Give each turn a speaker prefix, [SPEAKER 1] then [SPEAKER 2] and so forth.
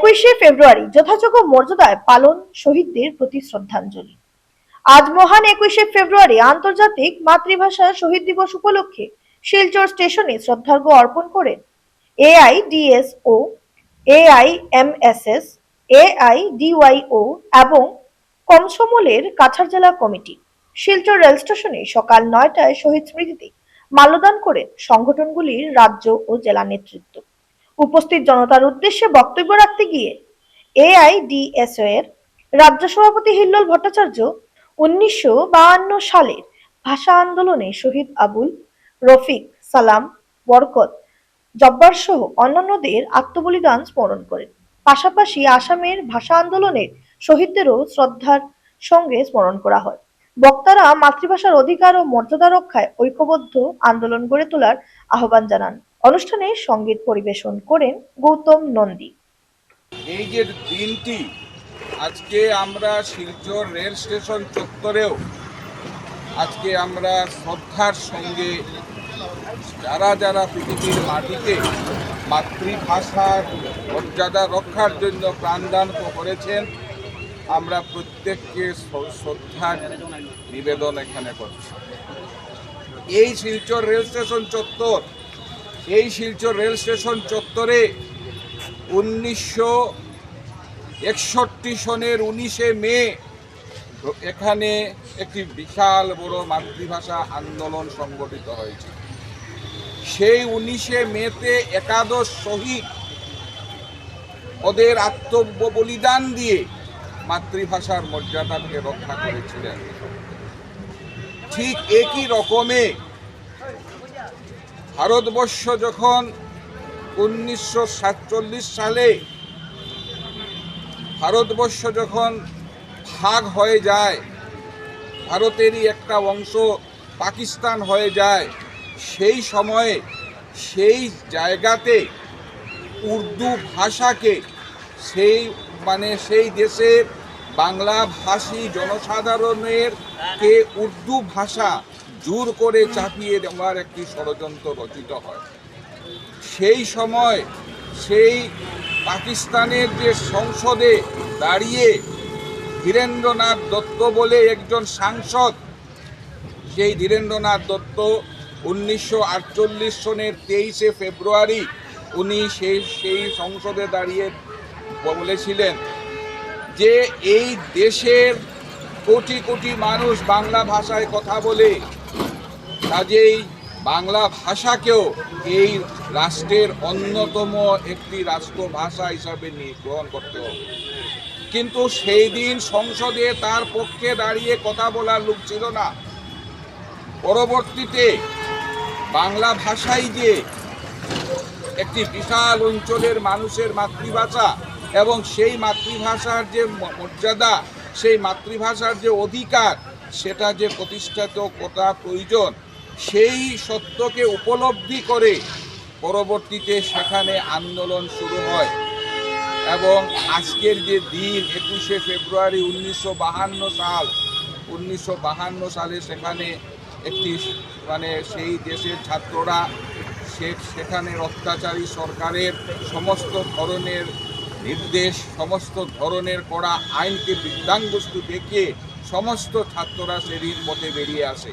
[SPEAKER 1] 21শে ফেব্রুয়ারি যথাযোগ্য মর্যাদায় পালন শহীদদের প্রতি শ্রদ্ধাঞ্জলি। আজ মহান 21শে ফেব্রুয়ারি আন্তর্জাতিক মাতৃভাষা শহীদ দিবস উপলক্ষে শিলচর স্টেশনে শ্রদ্ধার্ঘ্য অর্পণ করেন এআইডিএসও, এআইএমএসএস, এআইডিওয়াইও এবং কমসমলের কাছাড় জেলা কমিটি। শিলচর রেল স্টেশনে সকাল 9টায় শহীদ স্মৃতিতে মাল্যদান করেন সংগঠনগুলির রাজ্য ও জেলা নেতৃত্ব। উপস্থিত জনতার উদ্দেশ্যে বক্তব্য রাখতে গিয়ে এআইডিএসও এর রাজ্য সভাপতি হিল্লোল ভট্টাচার্য 1952 সালের ভাষা আন্দোলনে শহীদ আবুল, রফিক, সালাম, বরকত, জব্বার সহ অন্যান্যদের আত্মবলিদান স্মরণ করেন। পাশাপাশি আসামের ভাষা আন্দোলনের শহীদদেরও শ্রদ্ধার সঙ্গে স্মরণ করা হয়। বক্তারা মাতৃভাষার অধিকার ও মর্যাদা রক্ষায় ঐক্যবদ্ধ আন্দোলন গড়ে তোলার আহ্বান জানান। অনুষ্ঠানে সঙ্গীত পরিবেশন করেন গৌতম নন্দী।
[SPEAKER 2] এই যে দিনটি আজকে আমরা শিলচর রেল স্টেশন চত্বরেও আজকে আমরা শ্রদ্ধার সঙ্গে যারা যারা পৃথিবীর মাটিতে মাতৃভাষার মর্যাদা রক্ষার জন্য প্রাণদান করেছেন, আমরা প্রত্যেককে শ্রদ্ধার নিবেদন এখানে করছি। এই শিলচর রেল স্টেশন চত্বরে 1961 সনের 19শে মে এখানে একটি বিশাল বড় মাতৃভাষা আন্দোলন সংগঠিত হয়েছে। সেই 19শে মেতে একাদশ শহীদ ওদের আত্মবলিদান দিয়ে মাতৃভাষার মর্যাদাকে রক্ষা করেছিলেন। ঠিক একই রকমে ভারতবর্ষ যখন 1947 সালে ভারতবর্ষ যখন ভাগ হয়ে যায়, ভারতেরই একটা অংশ পাকিস্তান হয়ে যায়, সেই সময়ে সেই জায়গাতে উর্দু ভাষাকে সেই দেশের বাংলা ভাষী জনসাধারণের কে উর্দু ভাষা জোর করে চাপিয়ে দেওয়ার একটি ষড়যন্ত্র রচিত হয়। সেই সময় সেই পাকিস্তানের যে সংসদে দাঁড়িয়ে ধীরেন্দ্রনাথ দত্ত বলে একজন সাংসদ, সেই ধীরেন্দ্রনাথ দত্ত 1948 সনের 23শে ফেব্রুয়ারি উনি সেই সংসদে দাঁড়িয়ে বলেছিলেন যে এই দেশের কোটি কোটি মানুষ বাংলা ভাষায় কথা বলে, কাজেই বাংলা ভাষাকেও এই রাষ্ট্রের অন্যতম একটি রাষ্ট্রভাষা হিসাবে গ্রহণ করতে হবে। কিন্তু সেই দিন সংসদে তার পক্ষে দাঁড়িয়ে কথা বলার লোক ছিল না। পরবর্তীতে বাংলা ভাষাই যে একটি বিশাল অঞ্চলের মানুষের মাতৃভাষা এবং সেই মাতৃভাষার যে মর্যাদা, সেই মাতৃভাষার যে অধিকার, সেটা যে প্রতিষ্ঠিত করা প্রয়োজন, সেই সত্যকে উপলব্ধি করে পরবর্তীতে সেখানে আন্দোলন শুরু হয়। এবং আজকের যে দিন 21শে ফেব্রুয়ারি 1952 সালে সেখানে একটি সেই দেশের ছাত্ররা সেখানের অত্যাচারী সরকারের সমস্ত ধরনের নির্দেশ, সমস্ত ধরনের করা আইনকে বৃদ্ধাঙ্গুষ্ঠ দেখিয়ে সমস্ত ছাত্ররা সেদিন পথে বেরিয়ে আসে।